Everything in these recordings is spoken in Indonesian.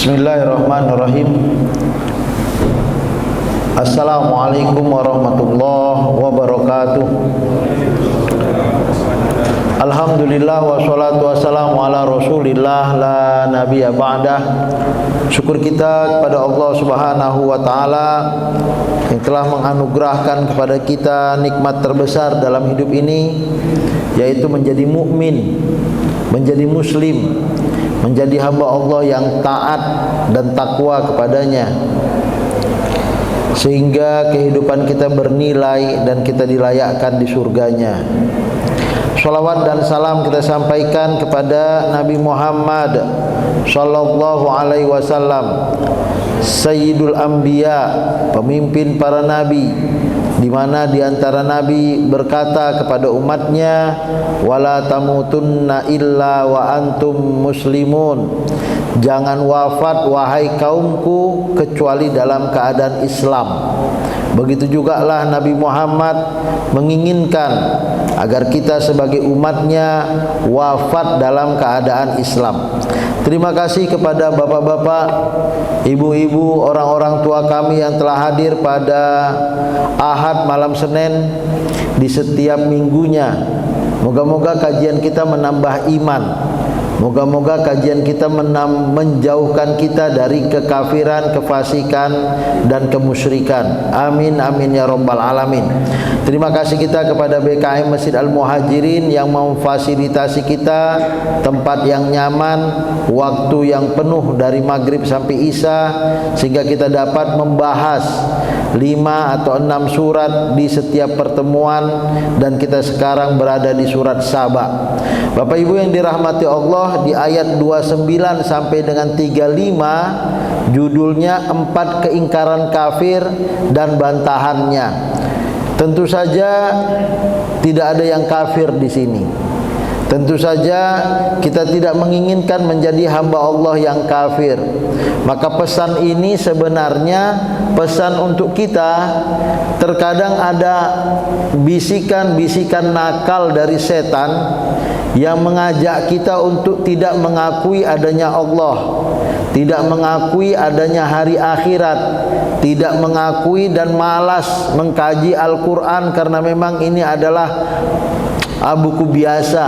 Bismillahirrahmanirrahim. Assalamualaikum warahmatullahi wabarakatuh. Alhamdulillah wassalatu wassalamu ala rasulillah la nabiyya ba'dah. Syukur kita kepada Allah subhanahu wa ta'ala yang telah menganugerahkan kepada kita nikmat terbesar dalam hidup ini, yaitu menjadi mukmin, menjadi muslim, menjadi hamba Allah yang taat dan takwa kepadanya, sehingga kehidupan kita bernilai dan kita dilayakkan di surganya. Salawat dan salam kita sampaikan kepada Nabi Muhammad sallallahu alaihi wasallam, Sayyidul Anbiya, pemimpin para nabi, di mana di antara nabi berkata kepada umatnya, wala tamutunna illa wa antum muslimun, jangan wafat wahai kaumku kecuali dalam keadaan Islam. Begitu juga lah Nabi Muhammad menginginkan agar kita sebagai umatnya wafat dalam keadaan Islam. Terima kasih kepada bapak-bapak, ibu-ibu, orang-orang tua kami yang telah hadir pada Ahad malam Senin di setiap minggunya. Moga-moga kajian kita menambah iman. Moga-moga kajian kita menjauhkan kita dari kekafiran, kefasikan, dan kemusyrikan. Amin, amin ya rabbal alamin. Terima kasih kita kepada BKM Masjid Al-Muhajirin yang memfasilitasi kita tempat yang nyaman, waktu yang penuh dari maghrib sampai isya, sehingga kita dapat membahas 5 atau 6 surat di setiap pertemuan, dan kita sekarang berada di surat Saba. Bapak Ibu yang dirahmati Allah, di ayat 29 sampai dengan 35 judulnya 4 keingkaran kafir dan bantahannya. Tentu saja tidak ada yang kafir di sini. Tentu saja kita tidak menginginkan menjadi hamba Allah yang kafir. Maka pesan ini sebenarnya pesan untuk kita. Terkadang ada bisikan-bisikan nakal dari setan yang mengajak kita untuk tidak mengakui adanya Allah, tidak mengakui adanya hari akhirat, tidak mengakui dan malas mengkaji Al-Quran karena memang ini adalah buku biasa.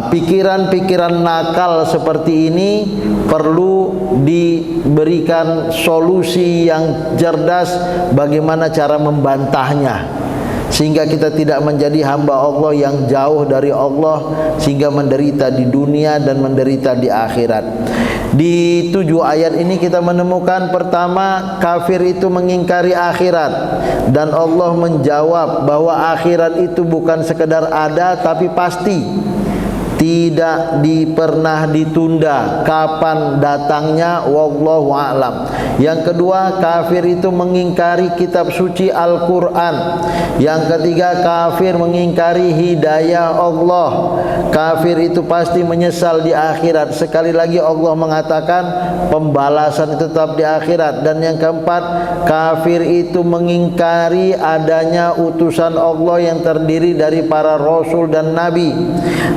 Pikiran-pikiran nakal seperti ini perlu diberikan solusi yang cerdas bagaimana cara membantahnya, sehingga kita tidak menjadi hamba Allah yang jauh dari Allah, sehingga menderita di dunia dan menderita di akhirat. Di 7 ayat ini kita menemukan pertama, kafir itu mengingkari akhirat, dan Allah menjawab bahwa akhirat itu bukan sekedar ada tapi pasti, tidak pernah ditunda. Kapan datangnya wallahu a'lam. Yang kedua, kafir itu mengingkari kitab suci Al-Quran. Yang ketiga, kafir mengingkari hidayah Allah. Kafir itu pasti menyesal di akhirat. Sekali lagi Allah mengatakan pembalasan itu tetap di akhirat. Dan yang keempat, kafir itu mengingkari adanya utusan Allah yang terdiri dari para rasul dan nabi.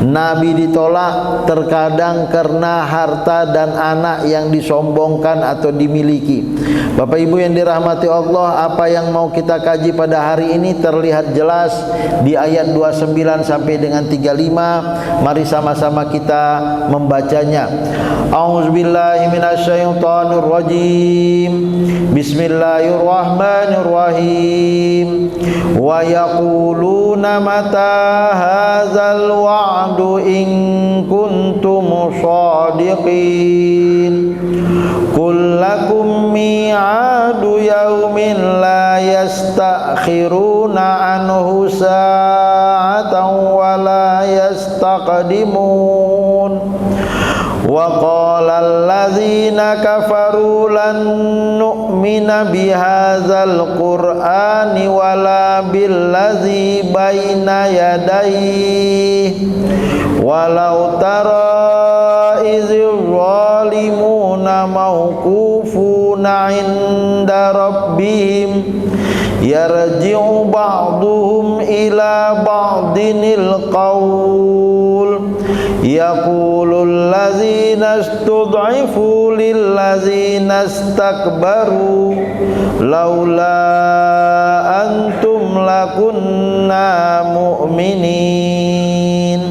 Nabi ditolak terkadang karena harta dan anak yang disombongkan atau dimiliki. Bapak Ibu yang dirahmati Allah, apa yang mau kita kaji pada hari ini terlihat jelas di ayat 29 sampai dengan 35. Mari sama-sama kita membacanya. A'udzubillahi minasyaitonir rajim. Bismillahirrahmanirrahim. Wa yaquluna mata hadzal wa'du in kuntum shadiqin. Qul lakum mi'adu yaumin la yastakhiruna anhu sa'atan wa la yastaqdimun. Wa qala alladzina kafaru lan nu'mina bihadzal qur'ani wala billadzi baina yadayhi walau tara idzil zalimuna mawqufuna 'inda rabbihim yarji'u ba'duhum ila ba'dinil qawl yaqulul ladzina istud'ifu lillazina istakbaru laula antum lakunna mu'minin.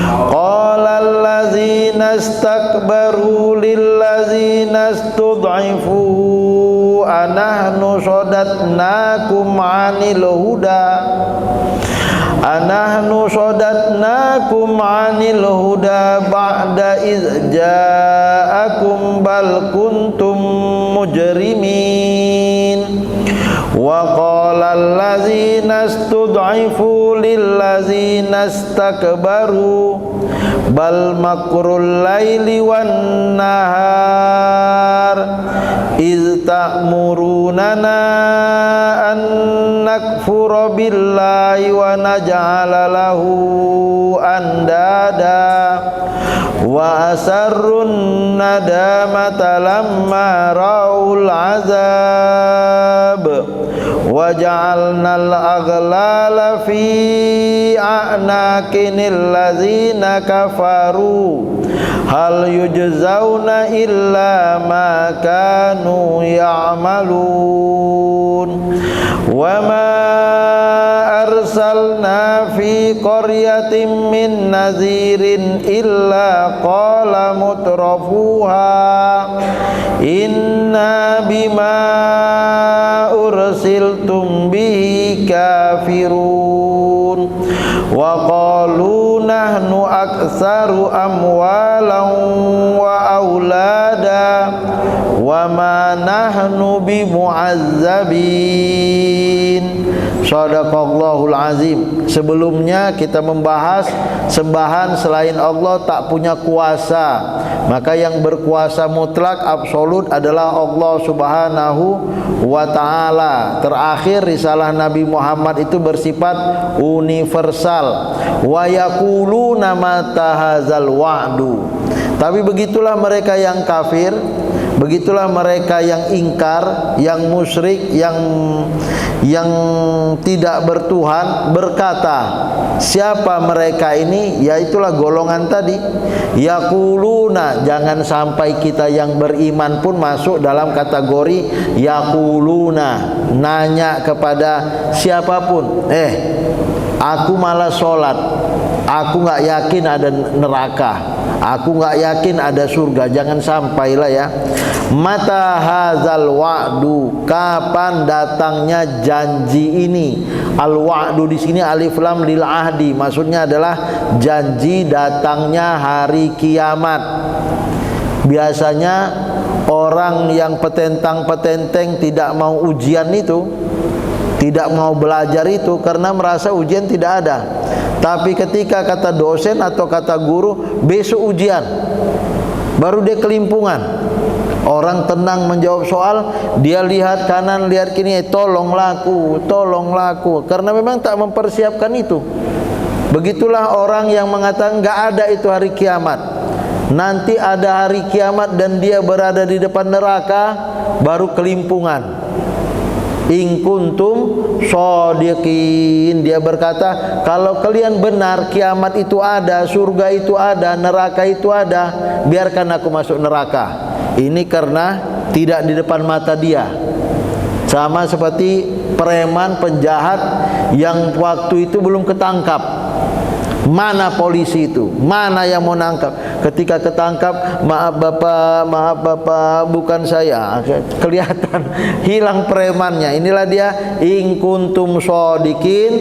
Qala allazina istakbaru lillazina istud'ifu anahnu sadatnakum 'anil huda ba'da iz ja'akum bal kuntum mujrimin. Wa qala allazina istud'ifu lillazina istakbaru bal makrul laili wan nahar iz ta'murunana an nakfura billahi wa naj'ala lahu andada wa asarrun nadamata lamma ra'ul azab wa ja'alnal aghlala fi a'naqinil ladzina kafaru hal yujzauna illa ma kanu ya'malun. Wa ma arsalna fi qaryatin min nazirin illa qala mutrafuha inna bima ursiltum bihi kafirun wa qalu nahnu aktsaru amwalan wa aulada wa ma nahnu bimu'azzabin. Shadaqallahul azim. Sebelumnya kita membahas sembahan selain Allah tak punya kuasa, maka yang berkuasa mutlak absolut adalah Allah subhanahu wa ta'ala. Terakhir risalah Nabi Muhammad itu bersifat universal. Wa yaquluna mata hadzal wa'du. Tapi begitulah mereka yang kafir, begitulah mereka yang ingkar, yang musyrik, yang tidak bertuhan berkata, siapa mereka ini? Yaitulah golongan tadi. Yaquluna, jangan sampai kita yang beriman pun masuk dalam kategori yaquluna, nanya kepada siapapun, aku malah sholat, aku nggak yakin ada neraka, aku nggak yakin ada surga. Jangan sampailah ya. Mata hazal wa'du, kapan datangnya janji ini? Al wa'du di sini alif lam lil ahdi, maksudnya adalah janji datangnya hari kiamat. Biasanya orang yang petentang-petenteng tidak mau ujian itu, tidak mau belajar itu karena merasa ujian tidak ada. Tapi ketika kata dosen atau kata guru besok ujian, baru dia kelimpungan. Orang tenang menjawab soal, dia lihat kanan, lihat kiri, tolong laku, karena memang tak mempersiapkan itu. Begitulah orang yang mengatakan nggak ada itu hari kiamat. Nanti ada hari kiamat dan dia berada di depan neraka, baru kelimpungan. In kuntum shodiqin, dia berkata, kalau kalian benar kiamat itu ada, surga itu ada, neraka itu ada, biarkan aku masuk neraka. Ini karena tidak di depan mata dia. Sama seperti preman penjahat yang waktu itu belum ketangkap. Mana polisi itu? Mana yang mau nangkap? Ketika ketangkap, maaf bapak, bukan saya. Kelihatan hilang premannya. Inilah dia in kuntum shodiqin,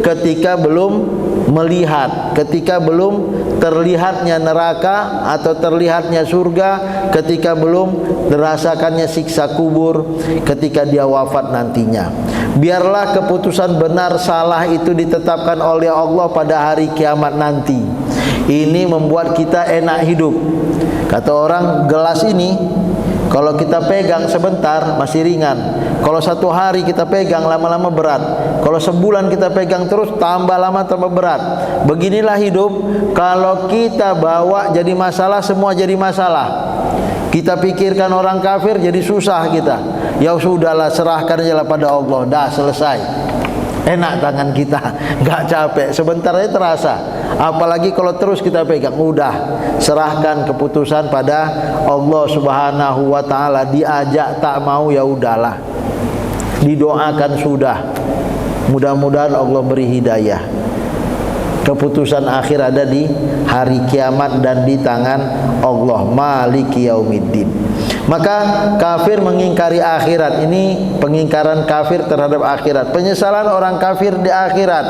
ketika belum melihat, ketika belum terlihatnya neraka atau terlihatnya surga, ketika belum terasakannya siksa kubur, ketika dia wafat nantinya. Biarlah keputusan benar salah itu ditetapkan oleh Allah pada hari kiamat nanti. Ini membuat kita enak hidup. Kata orang, gelas ini kalau kita pegang sebentar masih ringan, kalau satu hari kita pegang lama-lama berat, kalau sebulan kita pegang terus tambah lama tambah berat. Beginilah hidup. Kalau kita bawa jadi masalah, semua jadi masalah. Kita pikirkan orang kafir jadi susah kita. Ya sudahlah, serahkan aja pada Allah, dah selesai. enak tangan kita, nggak capek, sebentar aja terasa. Apalagi kalau terus kita pegang, udah serahkan keputusan pada Allah Subhanahu wa taala. Diajak tak mau, ya udahlah, didoakan sudah, mudah-mudahan Allah beri hidayah. Keputusan akhir ada di hari kiamat dan di tangan Allah, Maliki Yaumiddin. Maka kafir mengingkari akhirat, ini pengingkaran kafir terhadap akhirat, penyesalan orang kafir di akhirat.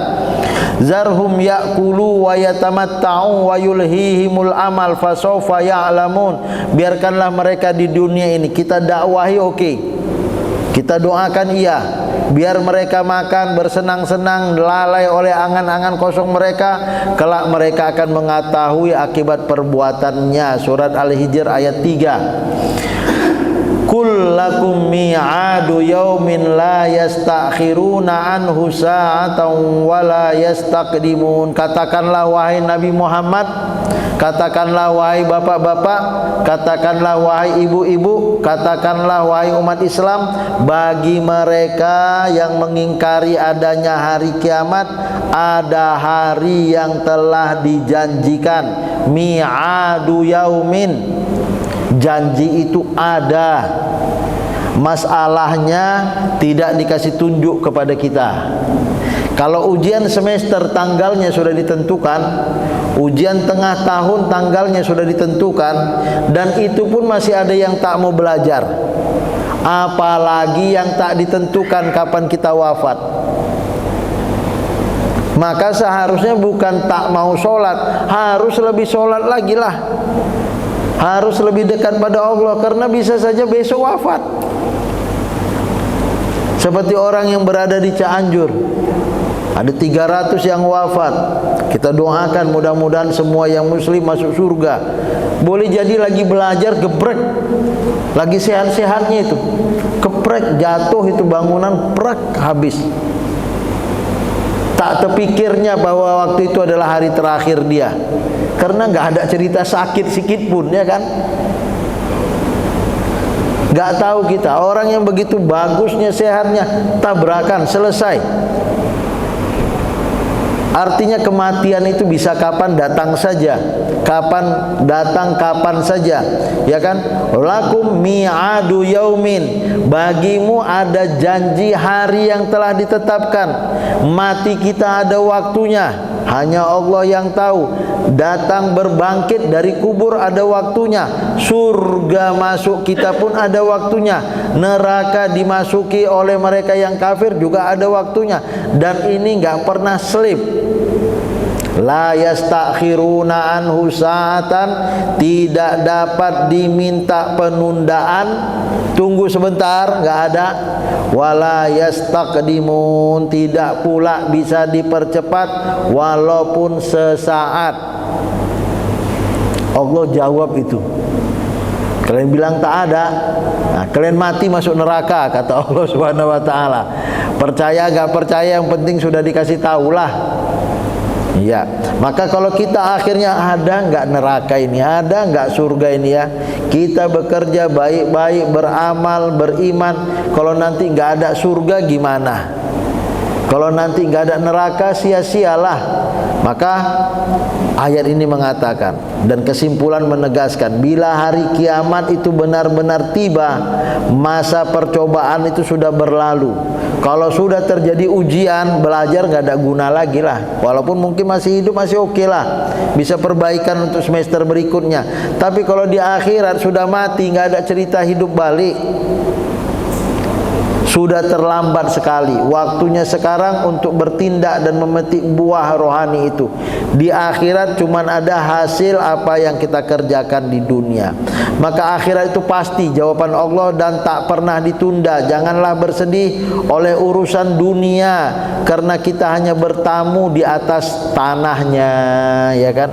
Zarhum ya'kulu wa yatamatta'u wa yulhihimul amal fasawfa ya'lamun. Biarkanlah mereka di dunia ini, kita dakwahi oke, kita doakan iya, biar mereka makan bersenang-senang, lalai oleh angan-angan kosong mereka, kelak mereka akan mengetahui akibat perbuatannya. Surat Al-Hijr ayat 3. Kul lakum mi'adu yaumin la yastakhiruna anhu sa'atan wa la yastaqdimun. Katakanlah wahai Nabi Muhammad, katakanlah wahai bapak-bapak, katakanlah wahai ibu-ibu, katakanlah wahai umat Islam, bagi mereka yang mengingkari adanya hari kiamat, ada hari yang telah dijanjikan. Mi'adu yaumin, janji itu ada, masalahnya tidak dikasih tunjuk kepada kita. Kalau ujian semester tanggalnya sudah ditentukan, ujian tengah tahun tanggalnya sudah ditentukan, dan itu pun masih ada yang tak mau belajar, apalagi yang tak ditentukan kapan kita wafat. Maka seharusnya bukan tak mau sholat, harus lebih sholat lagi lah, harus lebih dekat pada Allah, karena bisa saja besok wafat. Seperti orang yang berada di Cianjur, ada 300 yang wafat. Kita doakan mudah-mudahan semua yang muslim masuk surga. Boleh jadi lagi belajar geprek, lagi sehat-sehatnya itu geprek, jatuh itu bangunan, prak, habis. Tak terpikirnya bahwa waktu itu adalah hari terakhir dia, karena nggak ada cerita sakit sikit pun, ya kan? Nggak tahu kita, orang yang begitu bagusnya sehatnya, tabrakan, selesai. Artinya kematian itu bisa kapan datang saja, kapan datang kapan saja, ya kan? Lakum mi'adu yaumin, bagimu ada janji hari yang telah ditetapkan. Mati kita ada waktunya, hanya Allah yang tahu. Datang berbangkit dari kubur ada waktunya. Surga masuk kita pun ada waktunya. Neraka dimasuki oleh mereka yang kafir juga ada waktunya. Dan ini nggak pernah slip. La yastakhiruna anhu sa'atan, tidak dapat diminta penundaan, tunggu sebentar, nggak ada. Wala yastaqdimun, tidak pula bisa dipercepat walaupun sesaat. Allah jawab itu. Kalian bilang tak ada, nah, kalian mati masuk neraka, kata Allah Subhanahu wa taala. Percaya gak percaya, yang penting sudah dikasih tahulah. Iya, maka kalau kita akhirnya ada nggak neraka ini, ada nggak surga ini, ya kita bekerja baik-baik, beramal, beriman. Kalau nanti nggak ada surga gimana? Kalau nanti nggak ada neraka, sia-sialah. Maka ayat ini mengatakan dan kesimpulan menegaskan, bila hari kiamat itu benar-benar tiba, masa percobaan itu sudah berlalu. Kalau sudah terjadi ujian, belajar nggak ada guna lagi lah. Walaupun mungkin masih hidup, masih oke lah, bisa perbaikan untuk semester berikutnya. Tapi kalau di akhirat sudah mati, nggak ada cerita hidup balik. Sudah terlambat sekali. Waktunya sekarang untuk bertindak dan memetik buah rohani itu. Di akhirat cuma ada hasil apa yang kita kerjakan di dunia. Maka akhirat itu pasti jawaban Allah dan tak pernah ditunda. Janganlah bersedih oleh urusan dunia, karena kita hanya bertamu di atas tanahnya, ya kan?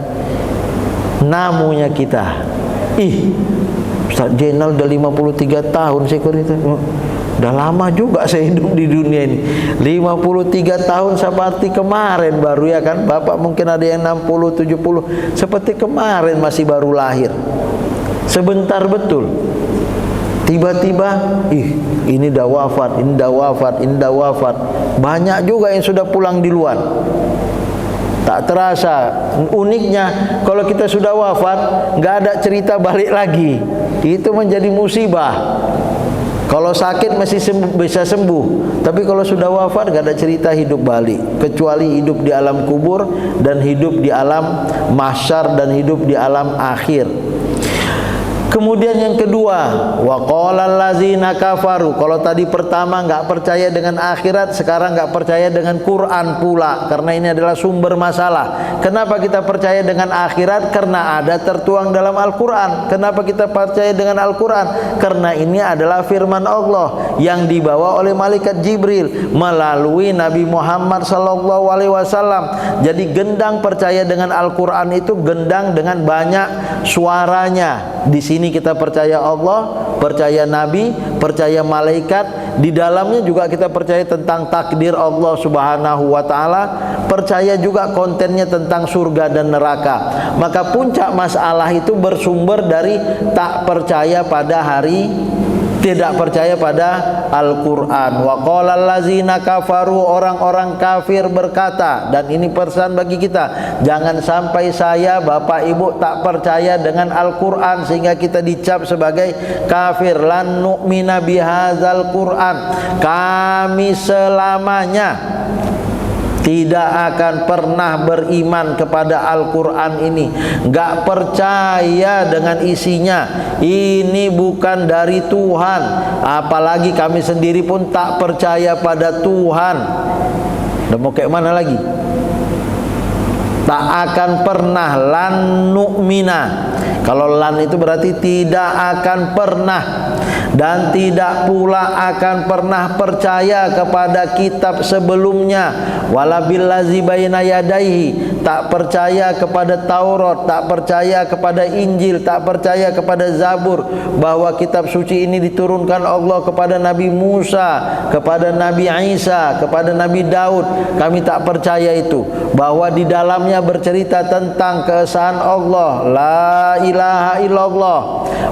Namunya kita. Ustaz Jenal udah 53 tahun syukur itu. Udah lama juga saya hidup di dunia ini. 53 tahun seperti kemarin baru, ya kan? Bapak mungkin ada yang 60, 70, seperti kemarin masih baru lahir. Sebentar betul. Tiba-tiba, ini dah wafat, ini dah wafat, ini dah wafat. Banyak juga yang sudah pulang di luar. Tak terasa. Uniknya, kalau kita sudah wafat, nggak ada cerita balik lagi. Itu menjadi musibah. Kalau sakit masih bisa sembuh, tapi kalau sudah wafat nggak ada cerita hidup balik, kecuali hidup di alam kubur dan hidup di alam mahsyar dan hidup di alam akhir. Kemudian yang kedua, wa qalal ladzina kafaru. Kalau tadi pertama enggak percaya dengan akhirat, sekarang enggak percaya dengan Quran pula, karena ini adalah sumber masalah. Kenapa kita percaya dengan akhirat? Karena ada tertuang dalam Al-Quran. Kenapa kita percaya dengan Al-Quran? Karena ini adalah firman Allah yang dibawa oleh malaikat Jibril melalui Nabi Muhammad SAW. Jadi gendang percaya dengan Al-Quran itu gendang dengan banyak suaranya. Di sini kita percaya Allah, percaya Nabi, percaya malaikat. Di dalamnya juga kita percaya tentang takdir Allah Subhanahu wa taala, percaya juga kontennya tentang surga dan neraka. Maka puncak masalah itu bersumber dari tak percaya pada tidak percaya pada Al-Quran. Wa qalal ladzina kafaru, orang-orang kafir berkata, dan ini pesan bagi kita, jangan sampai saya, bapak ibu tak percaya dengan Al-Quran sehingga kita dicap sebagai kafir. Lan nu'mina bihadzal Quran, kami selamanya tidak akan pernah beriman kepada Al-Quran ini, enggak percaya dengan isinya. Ini bukan dari Tuhan. Apalagi kami sendiri pun tak percaya pada Tuhan. Dan mau kayak mana lagi? Tak akan pernah. Lan nu'mina, kalau lan itu berarti tidak akan pernah, dan tidak pula akan pernah percaya kepada kitab sebelumnya. Wala billazi baina yadaihi, tak percaya kepada Taurat, tak percaya kepada Injil, tak percaya kepada Zabur, bahwa kitab suci ini diturunkan Allah kepada Nabi Musa, kepada Nabi Isa, kepada Nabi Daud. Kami tak percaya itu, bahwa di dalamnya bercerita tentang keesaan Allah, la ilaha illallah,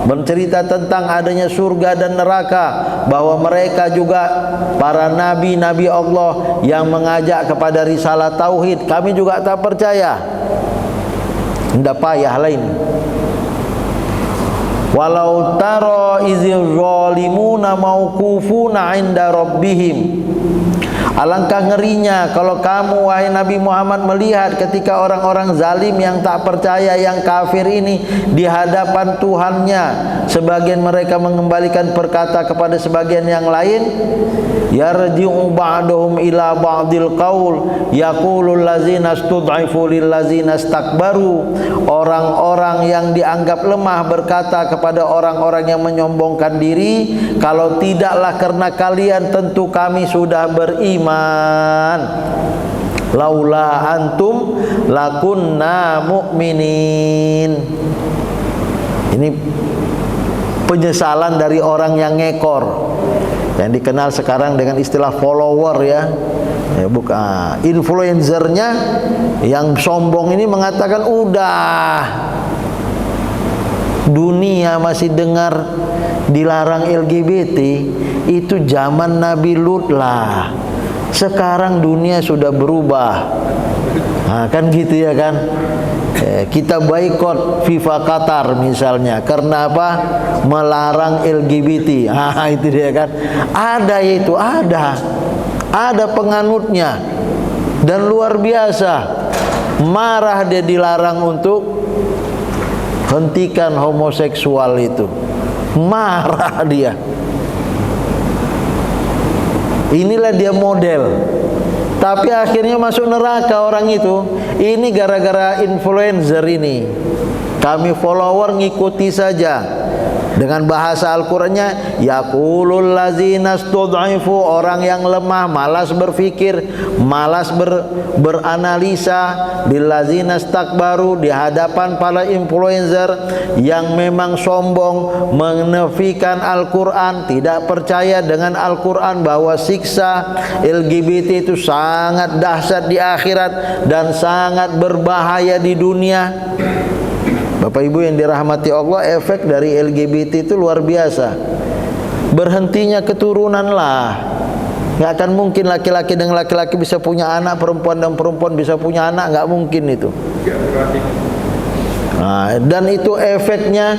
bercerita tentang adanya surga dan neraka, bahwa mereka juga para nabi-nabi Allah yang mengajak kepada risalah tauhid. Kami juga tak percaya. Tidak payah lain. Walau tara izil zalimuna mauqufuna 'inda rabbihim, alangkah ngerinya kalau kamu wahai Nabi Muhammad melihat ketika orang-orang zalim yang tak percaya, yang kafir ini di hadapan Tuhannya. Sebagian mereka mengembalikan perkata kepada sebagian yang lain. Yarji'u ba'duhum ila ba'dil qaul yaqulul ladzina istud'ifu lil ladzina istakbaru. Orang-orang yang dianggap lemah berkata kepada orang-orang yang menyombongkan diri, kalau tidaklah karena kalian tentu kami sudah beriman. Laula antum lakunna mu'minin. Ini penyesalan dari orang yang ngekor, yang dikenal sekarang dengan istilah follower ya, bukan influencernya yang sombong ini mengatakan udah dunia masih dengar dilarang LGBT itu zaman Nabi Lut lah. Sekarang dunia sudah berubah. Nah, kan gitu ya kan. Kita boikot FIFA Qatar misalnya, karena apa? Melarang LGBT. Itu dia kan. Ada itu, ada penganutnya, dan luar biasa. Marah dia dilarang untuk hentikan homoseksual itu. Marah dia. Inilah dia model. Tapi akhirnya masuk neraka orang itu. Ini gara-gara influencer ini. Kami follower ngikuti saja. Dengan bahasa Al-Qur'annya, yaqulul ladzina istud'ifu, orang yang lemah, malas berpikir, malas beranalisa, bil ladzina istakbaru, di hadapan para influencer yang memang sombong, menafikan Al-Qur'an, tidak percaya dengan Al-Qur'an bahwa siksa LGBT itu sangat dahsyat di akhirat dan sangat berbahaya di dunia. Bapak Ibu yang dirahmati Allah, efek dari LGBT itu luar biasa. berhentinya keturunan lah. Nggak akan mungkin laki-laki dengan laki-laki bisa punya anak, perempuan dan perempuan bisa punya anak, nggak mungkin itu. Nah, dan itu efeknya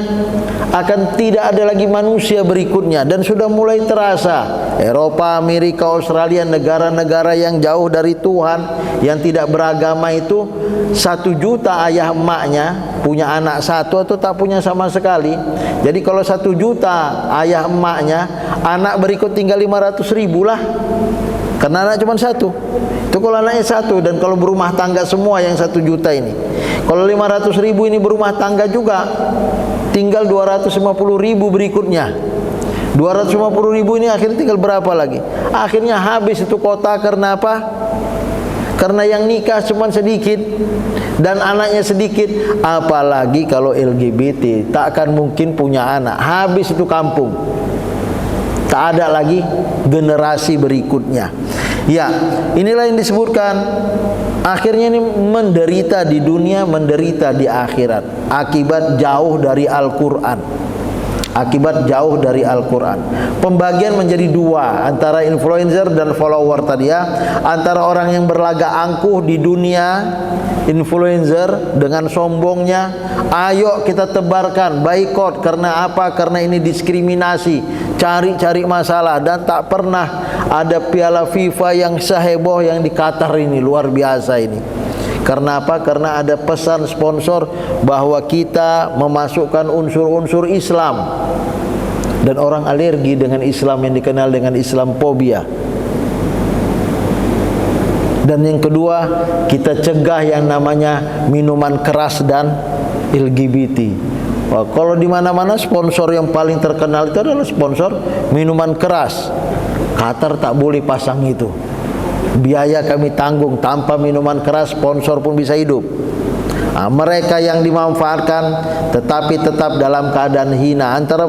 akan tidak ada lagi manusia berikutnya, dan sudah mulai terasa. Eropa, Amerika, Australia, negara-negara yang jauh dari Tuhan, yang tidak beragama itu, 1 juta ayah emaknya punya anak 1 atau tak punya sama sekali. Jadi kalau 1 juta ayah emaknya, anak berikut tinggal 500.000 lah, karena anak cuma 1. Itu kalau anaknya 1, dan kalau berumah tangga semua yang 1 juta ini. Kalau 500.000 ini berumah tangga juga, tinggal 250.000 berikutnya. 250.000 ini akhirnya tinggal berapa lagi? Akhirnya habis itu kota. Karena apa? Karena yang nikah cuma sedikit dan anaknya sedikit. Apalagi kalau LGBT, tak akan mungkin punya anak. Habis itu kampung, tak ada lagi generasi berikutnya. Ya, inilah yang disebutkan. Akhirnya ini menderita di dunia, menderita di akhirat, akibat jauh dari Al-Quran. Akibat jauh dari Al-Quran. Pembagian menjadi 2, antara influencer dan follower tadi ya. Antara orang yang berlagak angkuh di dunia, influencer dengan sombongnya, ayo kita tebarkan, boikot. Karena apa? Karena ini diskriminasi, cari-cari masalah. Dan tak pernah ada piala FIFA yang seheboh yang di Qatar ini, luar biasa ini. Karena apa? Karena ada pesan sponsor bahwa kita memasukkan unsur-unsur Islam, dan orang alergi dengan Islam yang dikenal dengan Islamophobia. Dan yang kedua, kita cegah yang namanya minuman keras dan LGBT. Wah, kalau di mana-mana sponsor yang paling terkenal itu adalah sponsor minuman keras. Qatar tak boleh pasang itu. Biaya kami tanggung, tanpa minuman keras sponsor pun bisa hidup. Nah, mereka yang dimanfaatkan tetapi tetap dalam keadaan hina. Antara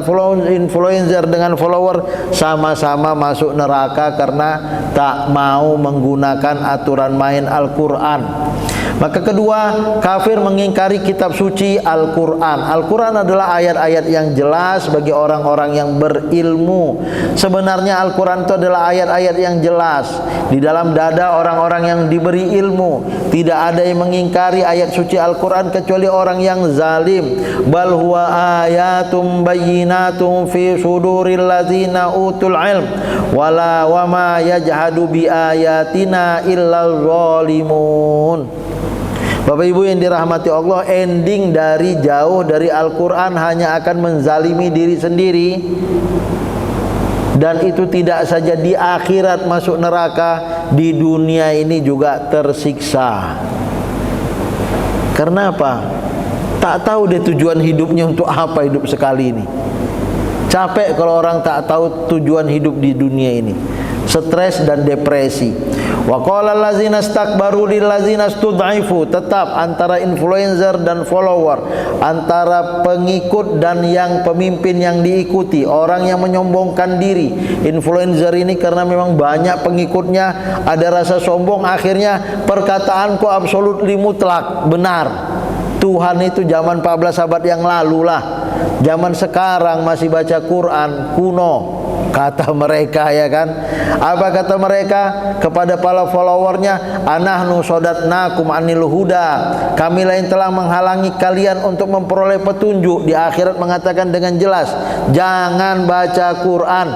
influencer dengan follower sama-sama masuk neraka karena tak mau menggunakan aturan main Al-Quran. Maka kedua, kafir mengingkari kitab suci Al-Quran. Al-Quran adalah ayat-ayat yang jelas bagi orang-orang yang berilmu. Sebenarnya Al-Quran itu adalah ayat-ayat yang jelas di dalam dada orang-orang yang diberi ilmu. Tidak ada yang mengingkari ayat suci Al-Quran kecuali orang yang zalim. Bal huwa ayatum bayyinatum fi suduril ladzina utul ilm wala wama yajhadu bi ayatina illal zalimun. Bapak Ibu yang dirahmati Allah, ending dari jauh dari Al-Quran hanya akan menzalimi diri sendiri. Dan itu tidak saja di akhirat masuk neraka, di dunia ini juga tersiksa. Karena apa? Tak tahu dia tujuan hidupnya untuk apa hidup sekali ini. Capek kalau orang tak tahu tujuan hidup di dunia ini. Stres dan depresi. Wa qala allazina istakbaru lil ladzina istud'ifu. Tetap antara influencer dan follower, antara pengikut dan yang pemimpin yang diikuti, orang yang menyombongkan diri. Influencer ini karena memang banyak pengikutnya, ada rasa sombong, akhirnya perkataanku absolutely mutlak, benar. Tuhan itu zaman 14 abad yang lalu lah. Zaman sekarang masih baca Quran kuno, kata mereka, ya kan? Apa kata mereka kepada para followernya? Anahnu sodatnakum anil huda. Kamilah yang telah menghalangi kalian untuk memperoleh petunjuk. Di akhirat mengatakan dengan jelas, jangan baca Quran,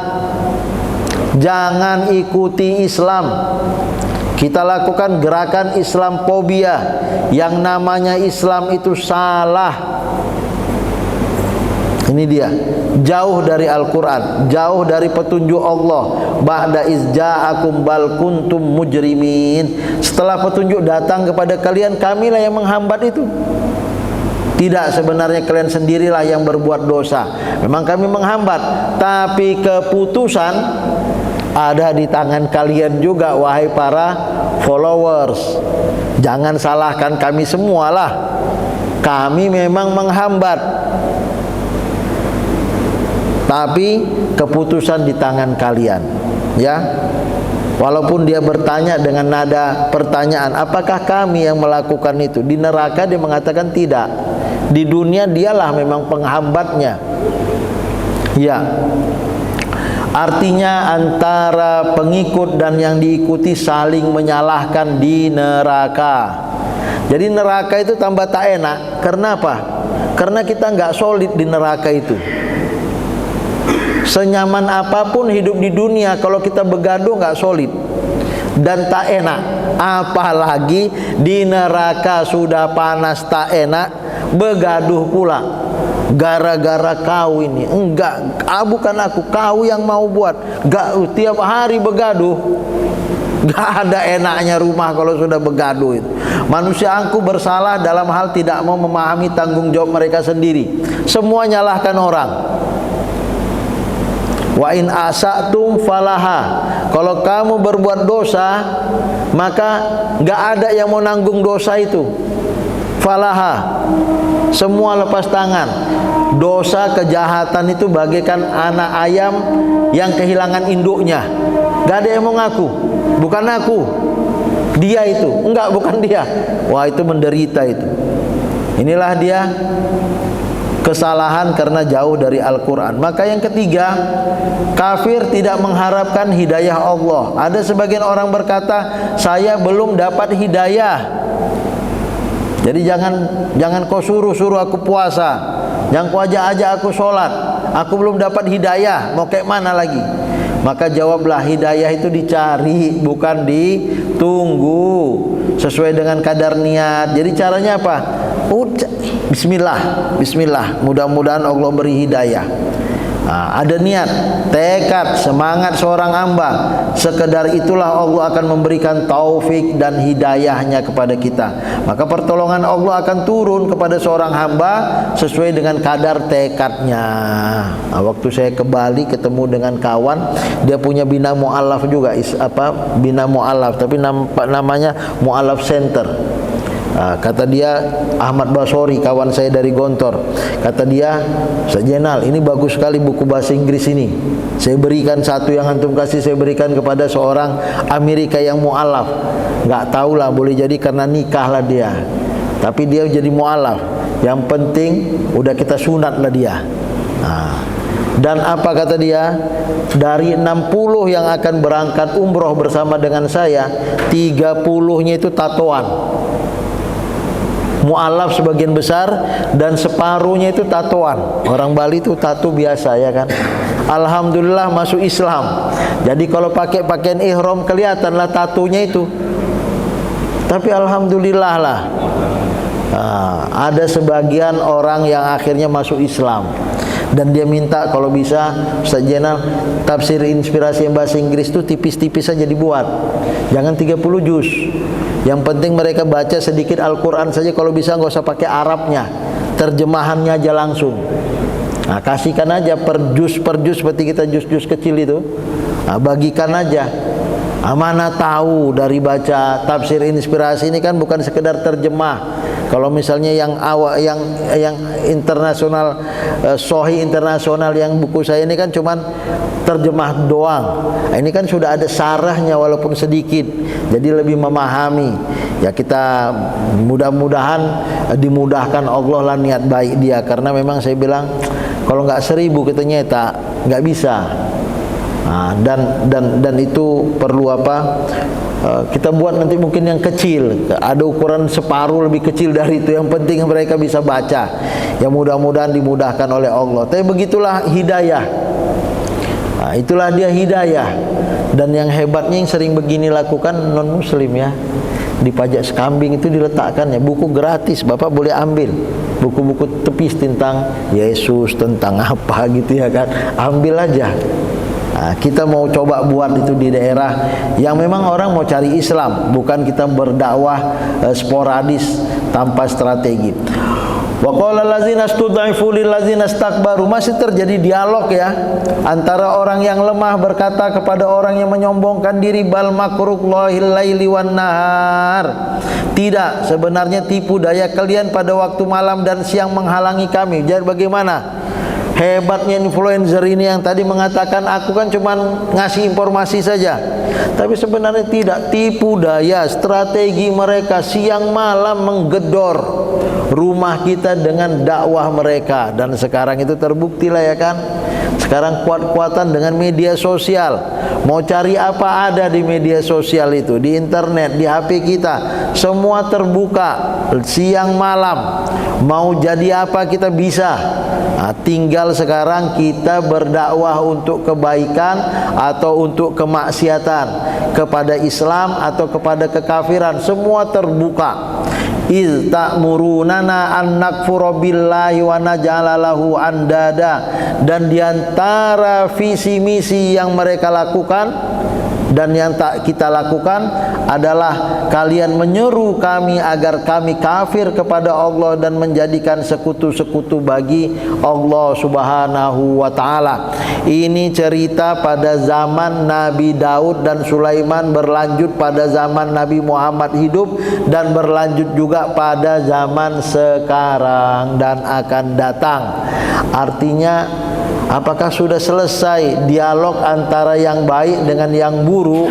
jangan ikuti Islam. Kita lakukan gerakan Islamophobia. Yang namanya Islam itu salah. Ini dia, jauh dari Al-Quran, jauh dari petunjuk Allah. Ba'da izja'akum bal kuntum mujrimin. Setelah petunjuk datang kepada kalian, kamilah yang menghambat itu. Tidak, sebenarnya kalian sendirilah yang berbuat dosa. Memang kami menghambat, tapi keputusan ada di tangan kalian juga, wahai para followers. Jangan salahkan kami semualah. Kami memang menghambat, tapi keputusan di tangan kalian, ya. Walaupun dia bertanya dengan nada pertanyaan, apakah kami yang melakukan itu? Di neraka dia mengatakan tidak. Di dunia dialah memang penghambatnya. Ya. Artinya antara pengikut dan yang diikuti saling menyalahkan di neraka. Jadi neraka itu tambah tak enak. Karena apa? Karena kita nggak solid di neraka itu. Senyaman apapun hidup di dunia, kalau kita begaduh nggak solid dan tak enak. Apalagi di neraka sudah panas tak enak, begaduh pula. Gara-gara kau ini, enggak, bukan aku, kau yang mau buat. Enggak, tiap hari begaduh. Enggak ada enaknya rumah kalau sudah begaduh itu. Manusia angkuh bersalah dalam hal tidak mau memahami tanggung jawab mereka sendiri. Semua nyalahkan orang. Wa in asatum falaha. Kalau kamu berbuat dosa, maka enggak ada yang mau nanggung dosa itu. Falaha. Semua lepas tangan. Dosa kejahatan itu bagaikan anak ayam yang kehilangan induknya. Gak ada yang mau ngaku. Bukan aku, dia itu. Enggak, bukan dia. Wah, itu menderita itu. Inilah dia kesalahan karena jauh dari Al-Quran. Maka yang ketiga, kafir tidak mengharapkan hidayah Allah. Ada sebagian orang berkata, saya belum dapat hidayah. Jadi jangan kau suruh aku puasa, jangan kau ajak aku sholat. Aku belum dapat hidayah, mau kayak mana lagi? Maka jawablah, hidayah itu dicari, bukan ditunggu, sesuai dengan kadar niat. Jadi caranya apa? Bismillah, mudah-mudahan Allah beri hidayah. Ada niat, tekad, semangat seorang hamba. Sekedar itulah Allah akan memberikan taufik dan hidayahnya kepada kita. Maka pertolongan Allah akan turun kepada seorang hamba sesuai dengan kadar tekadnya. Waktu saya ke Bali ketemu dengan kawan, dia punya bina mu'alaf juga, bina mu'alaf, tapi namanya Mu'alaf Center. Kata dia, Ahmad Basori, kawan saya dari Gontor, kata dia, Ustaz Jenal, ini bagus sekali buku bahasa Inggris ini. Saya berikan satu yang antum kasih, saya berikan kepada seorang Amerika yang mu'alaf. Nggak tahulah, boleh jadi karena nikah lah dia, tapi dia jadi mu'alaf. Yang penting udah kita sunat lah dia. Dan apa kata dia? Dari 60 yang akan berangkat umroh bersama dengan saya, 30-nya itu tatoan. Mu'alaf sebagian besar, dan separuhnya itu tatoan. Orang Bali itu tato biasa, ya kan. Alhamdulillah masuk Islam. Jadi kalau pakai pakaian ihram kelihatanlah tatonya itu. Tapi alhamdulillah lah, ada sebagian orang yang akhirnya masuk Islam. Dan dia minta kalau bisa, Ustaz Jenal, tafsir inspirasi yang bahasa Inggris itu tipis-tipis saja dibuat. Jangan 30 juz. Yang penting mereka baca sedikit Al-Quran saja, kalau bisa nggak usah pakai Arabnya, terjemahannya aja langsung. Kasihkan aja per juz seperti kita juz-juz kecil itu. Bagikan aja. Mana tahu dari baca tafsir inspirasi ini kan bukan sekedar terjemah. Kalau misalnya yang internasional, Sahih internasional, yang buku saya ini kan cuman terjemah doang. Ini kan sudah ada sarahnya walaupun sedikit, jadi lebih memahami. Ya kita mudah-mudahan dimudahkan Allah lah niat baik dia, karena memang saya bilang kalau nggak 1000 kita nyetak nggak bisa. Dan itu perlu apa? Kita buat nanti mungkin yang kecil, ada ukuran separuh lebih kecil dari itu. Yang penting mereka bisa baca. Ya mudah-mudahan dimudahkan oleh Allah. Tapi begitulah hidayah. Itulah dia hidayah. Dan yang hebatnya yang sering begini lakukan non muslim ya. Di pajak sekambing itu diletakkan ya buku gratis, Bapak boleh ambil. Buku-buku tepis tentang Yesus, tentang apa gitu ya kan. Ambil aja. Kita mau coba buat itu di daerah yang memang orang mau cari Islam, bukan kita berdakwah sporadis tanpa strategi. Wa qala allazina istud'ifu lil ladzina istakbaru. Masih terjadi dialog ya antara orang yang lemah berkata kepada orang yang menyombongkan diri, bal makrullahil laili wan nahar. Tidak, sebenarnya tipu daya kalian pada waktu malam dan siang menghalangi kami. Jadi bagaimana? Hebatnya influencer ini yang tadi mengatakan aku kan cuma ngasih informasi saja, tapi sebenarnya tidak, tipu daya, strategi mereka siang malam menggedor rumah kita dengan dakwah mereka. Dan sekarang itu terbukti lah ya kan. Sekarang kuat-kuatan dengan media sosial. Mau cari apa ada di media sosial itu, di internet, di HP kita. Semua terbuka, siang malam. Mau jadi apa kita bisa. Nah, tinggal sekarang kita berdakwah untuk kebaikan atau untuk kemaksiatan, kepada Islam atau kepada kekafiran, semua terbuka. Iz ta'murunana an nakfura billahi wa naj'ala lahu andada. Dan diantara visi misi yang mereka lakukan dan yang tak kita lakukan adalah kalian menyeru kami agar kami kafir kepada Allah dan menjadikan sekutu-sekutu bagi Allah Subhanahu wa ta'ala. Ini cerita pada zaman Nabi Daud dan Sulaiman, berlanjut pada zaman Nabi Muhammad hidup, dan berlanjut juga pada zaman sekarang dan akan datang. Artinya, apakah sudah selesai dialog antara yang baik dengan yang buruk?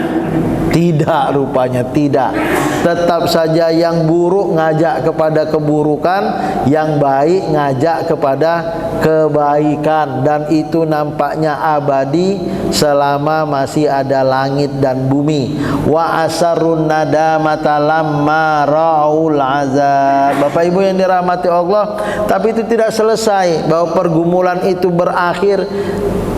Tidak, rupanya tidak. Tetap saja yang buruk ngajak kepada keburukan, yang baik ngajak kepada kebaikan, dan itu nampaknya abadi selama masih ada langit dan bumi. Wa asarrun nadamata lamma ra'ul azab. Bapak Ibu yang dirahmati Allah, tapi itu tidak selesai bahwa pergumulan itu berakhir.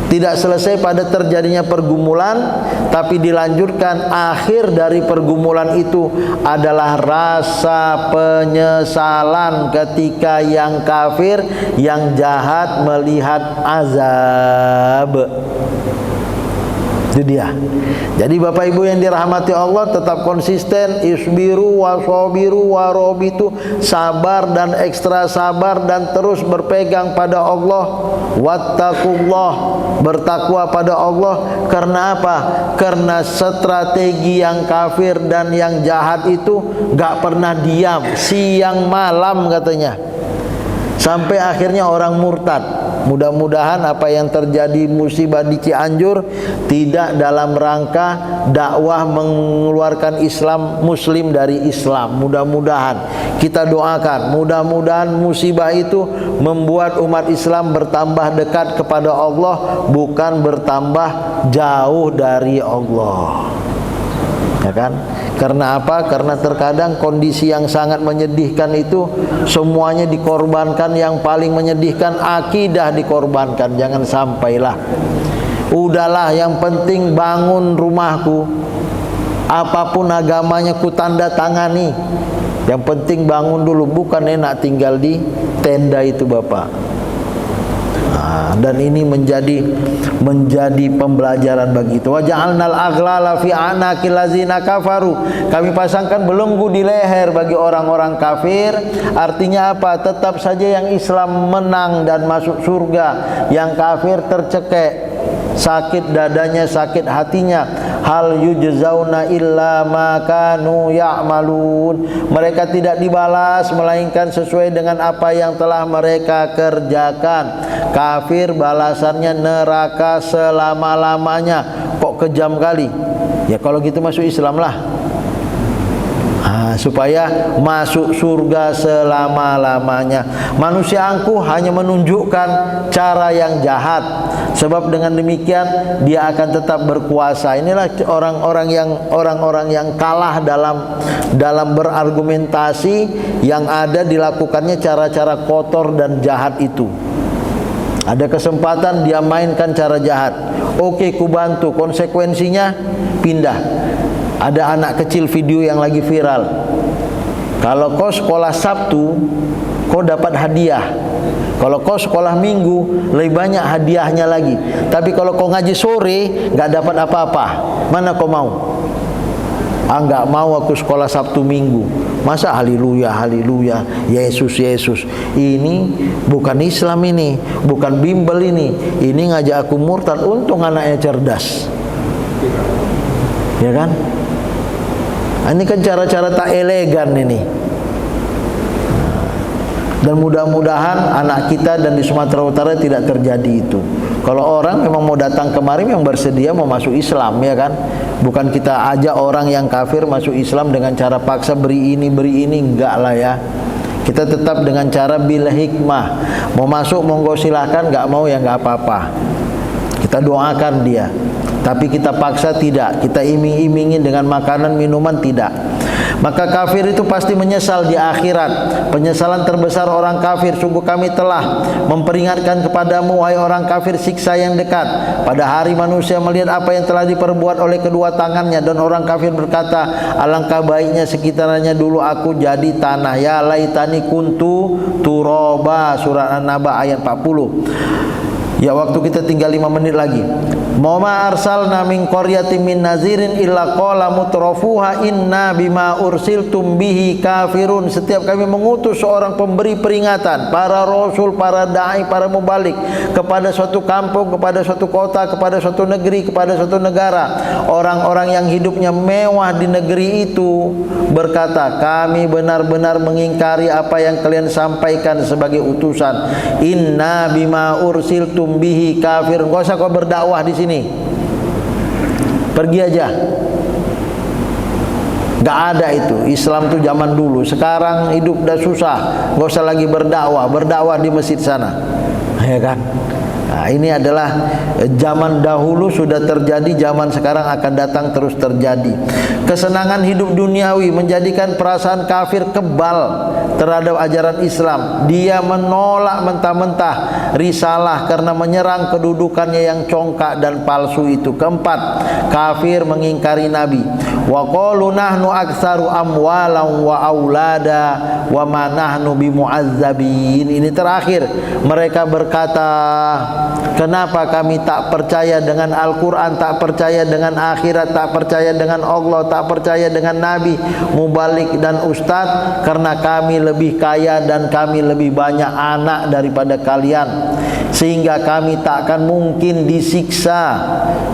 Tidak selesai pada terjadinya pergumulan, tapi dilanjutkan akhir dari pergumulan itu adalah rasa penyesalan ketika yang kafir, yang jahat melihat azab. Itu dia. Jadi Bapak Ibu yang dirahmati Allah, tetap konsisten, isbiru wa sabiru wa robitu, sabar dan ekstra sabar, dan terus berpegang pada Allah. Wattaqullah, bertakwa pada Allah. Karena apa? Karena strategi yang kafir dan yang jahat itu gak pernah diam, siang malam katanya, sampai akhirnya orang murtad. Mudah-mudahan apa yang terjadi musibah di Cianjur tidak dalam rangka dakwah mengeluarkan Islam, Muslim dari Islam. Mudah-mudahan kita doakan, mudah-mudahan musibah itu membuat umat Islam bertambah dekat kepada Allah, bukan bertambah jauh dari Allah. Ya kan? Karena apa? Karena terkadang kondisi yang sangat menyedihkan itu semuanya dikorbankan. Yang paling menyedihkan akidah dikorbankan. Jangan sampailah. Udahlah, yang penting bangun rumahku, apapun agamanya ku tanda tangani. Yang penting bangun dulu, bukan enak tinggal di tenda itu Bapak. Dan ini menjadi pembelajaran bagi itu. Wa ja'alnal aghlala fi anaqil ladzina kafaru. Kami pasangkan belenggu di leher bagi orang-orang kafir. Artinya apa? Tetap saja yang Islam menang dan masuk surga, yang kafir tercekek, sakit dadanya, sakit hatinya. Hal yujzauna illa ma kanu ya'malun. Mereka tidak dibalas melainkan sesuai dengan apa yang telah mereka kerjakan. Kafir balasannya neraka selama-lamanya. Kok kejam kali? Ya kalau gitu masuk Islam lah. Supaya masuk surga selama-lamanya. Manusia angkuh hanya menunjukkan cara yang jahat, sebab dengan demikian dia akan tetap berkuasa. Inilah orang-orang yang kalah dalam berargumentasi, yang ada dilakukannya cara-cara kotor dan jahat itu. Ada kesempatan dia mainkan cara jahat. Oke, ku bantu, konsekuensinya pindah. Ada anak kecil video yang lagi viral. Kalau kau sekolah Sabtu, kau dapat hadiah. Kalau kau sekolah Minggu, lebih banyak hadiahnya lagi. Tapi kalau kau ngaji sore, nggak dapat apa-apa. Mana kau mau? Nggak mau aku sekolah Sabtu Minggu. Masa haleluya, haleluya, Yesus, Yesus. Ini bukan Islam ini, bukan bimbel ini. Ini ngajak aku murtad. Untung anaknya cerdas. Ya kan? Ini kan cara-cara tak elegan ini. Dan mudah-mudahan anak kita dan di Sumatera Utara tidak terjadi itu. Kalau orang memang mau datang kemari, memang bersedia mau masuk Islam, ya kan? Bukan kita ajak orang yang kafir masuk Islam dengan cara paksa, beri ini, enggak lah ya. Kita tetap dengan cara bil hikmah. Mau masuk monggo silahkan, enggak mau ya enggak apa-apa. Kita doakan dia, tapi kita paksa tidak, kita iming-imingin dengan makanan minuman tidak. Maka kafir itu pasti menyesal di akhirat. Penyesalan terbesar orang kafir, sungguh kami telah memperingatkan kepadamu wahai orang kafir siksa yang dekat. Pada hari manusia melihat apa yang telah diperbuat oleh kedua tangannya, dan orang kafir berkata, alangkah baiknya sekiranya dulu aku jadi tanah. Ya laitani kuntu turaba, surat An-Naba ayat 40. Ya, waktu kita tinggal 5 menit lagi. Ma arsalna min qaryatin min nazirin illa qala mutrafuha inna bima ursiltum bihi kafirun. Setiap kami mengutus seorang pemberi peringatan, para rasul, para dai, para mubalik kepada suatu kampung, kepada suatu kota, kepada suatu negeri, kepada suatu negara, orang-orang yang hidupnya mewah di negeri itu berkata, kami benar-benar mengingkari apa yang kalian sampaikan sebagai utusan. Inna bima ursiltum bihi kafir. Enggak usah kau berdakwah di sini, pergi aja. Gak ada itu. Islam tuh zaman dulu. Sekarang hidup udah susah, gak usah lagi berdakwah. Berdakwah di masjid sana, ya kan? Nah, ini adalah zaman dahulu sudah terjadi, zaman sekarang akan datang terus terjadi. Kesenangan hidup duniawi menjadikan perasaan kafir kebal terhadap ajaran Islam. Dia menolak mentah-mentah risalah karena menyerang kedudukannya yang congkak dan palsu itu. Keempat, kafir mengingkari Nabi. Wa qalu nahnu aktsaru amwalan wa aulada wa ma nahnu bimu'azzabin. Ini terakhir, mereka berkata, kenapa kami tak percaya dengan Al-Quran, tak percaya dengan akhirat, tak percaya dengan Allah, tak percaya dengan Nabi, mubalik dan ustadz? Karena kami lebih kaya dan kami lebih banyak anak daripada kalian, sehingga kami tak akan mungkin disiksa.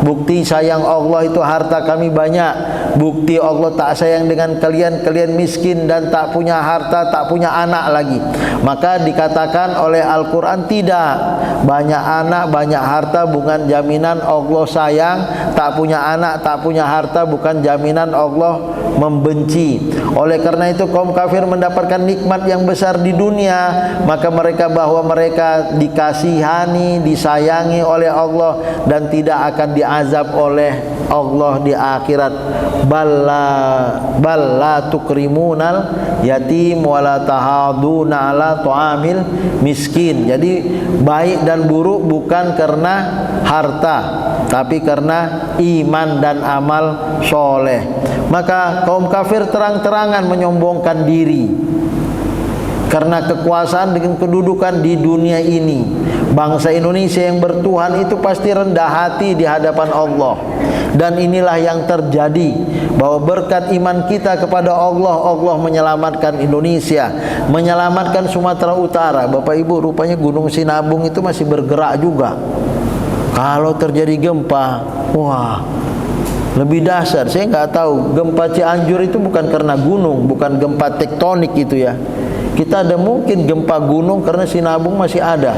Bukti sayang Allah itu harta kami banyak. Bukti Allah tak sayang dengan kalian, kalian miskin dan tak punya harta, tak punya anak lagi. Maka dikatakan oleh Al-Quran, tidak, banyak anak, banyak harta bukan jaminan Allah sayang. Tak punya anak, tak punya harta bukan jaminan Allah membenci. Oleh karena itu kaum kafir mendapatkan nikmat yang besar di dunia, maka mereka bahwa mereka dikasihani, disayangi oleh Allah dan tidak akan diazab oleh Allah di akhirat. Balla tukrimunal yatim wala tahaduna ala tu'amil miskin. Jadi baik dan buruk bukan karena harta, tapi karena iman dan amal soleh. Maka kaum kafir terang-terangan menyombongkan diri karena kekuasaan dengan kedudukan di dunia ini. Bangsa Indonesia yang bertuhan itu pasti rendah hati di hadapan Allah. Dan inilah yang terjadi, bahwa berkat iman kita kepada Allah, Allah menyelamatkan Indonesia, menyelamatkan Sumatera Utara. Bapak Ibu, rupanya Gunung Sinabung itu masih bergerak juga. Kalau terjadi gempa, wah, lebih dahsyat. Saya nggak tahu, gempa Cianjur itu bukan karena gunung, bukan gempa tektonik itu ya. Kita ada mungkin gempa gunung karena Sinabung masih ada.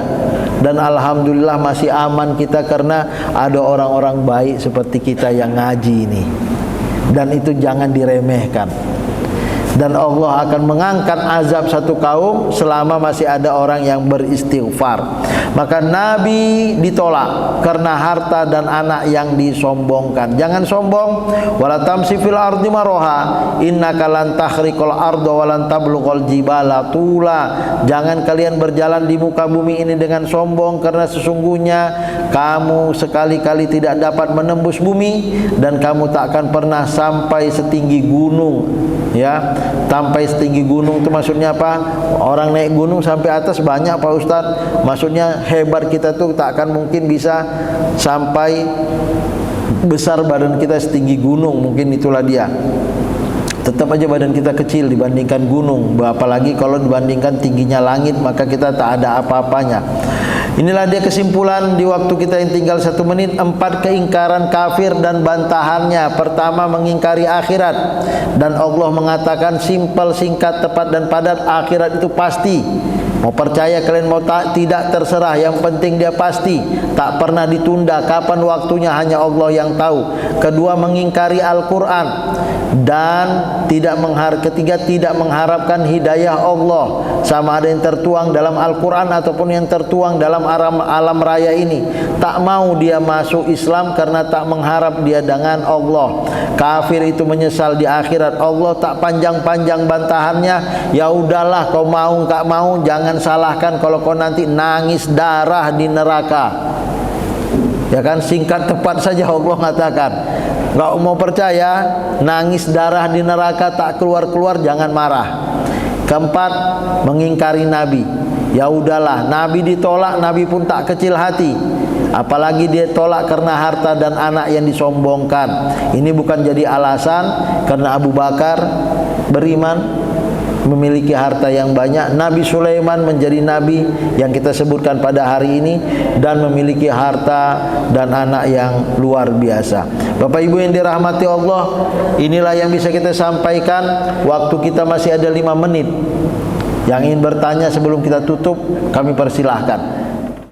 Dan alhamdulillah masih aman kita karena ada orang-orang baik seperti kita yang ngaji ini. Dan itu jangan diremehkan. Dan Allah akan mengangkat azab satu kaum selama masih ada orang yang beristighfar. Maka Nabi ditolak karena harta dan anak yang disombongkan. Jangan sombong. Wala tamsi fil ardi maroha innaka lan takhriqal arda wa lan tablughal jibala tula. Jangan kalian berjalan di muka bumi ini dengan sombong, karena sesungguhnya kamu sekali-kali tidak dapat menembus bumi dan kamu tak akan pernah sampai setinggi gunung. Ya, sampai setinggi gunung itu maksudnya apa? Orang naik gunung sampai atas banyak Pak Ustadz. Maksudnya hebat kita tuh tak akan mungkin bisa sampai besar badan kita setinggi gunung. Mungkin itulah dia. Tetap aja badan kita kecil dibandingkan gunung. Apalagi kalau dibandingkan tingginya langit, maka kita tak ada apa-apanya. Inilah dia kesimpulan di waktu kita yang tinggal 1 menit. 4 keingkaran kafir dan bantahannya. Pertama, mengingkari akhirat. Dan Allah mengatakan simpel, singkat, tepat dan padat, akhirat itu pasti. Mau percaya kalian mau tidak terserah, yang penting dia pasti, tak pernah ditunda, kapan waktunya hanya Allah yang tahu. Kedua, mengingkari Al-Quran, dan ketiga, tidak mengharapkan hidayah Allah, sama ada yang tertuang dalam Al-Quran ataupun yang tertuang dalam alam raya ini. Tak mau dia masuk Islam karena tak mengharap dia dengan Allah. Kafir itu menyesal di akhirat. Allah tak panjang-panjang bantahannya. Ya udahlah, kau mau enggak mau, jangan salahkan kalau kau nanti nangis darah di neraka. Ya kan, singkat tepat saja Allah mengatakan. Enggak mau percaya, nangis darah di neraka tak keluar-keluar, jangan marah. Keempat, mengingkari Nabi. Ya udahlah, Nabi ditolak, Nabi pun tak kecil hati. Apalagi dia tolak karena harta dan anak yang disombongkan. Ini bukan jadi alasan karena Abu Bakar beriman, memiliki harta yang banyak. Nabi Sulaiman menjadi nabi yang kita sebutkan pada hari ini dan memiliki harta dan anak yang luar biasa. Bapak Ibu yang dirahmati Allah, inilah yang bisa kita sampaikan. Waktu kita masih ada 5 menit. Yang ingin bertanya sebelum kita tutup, kami persilahkan.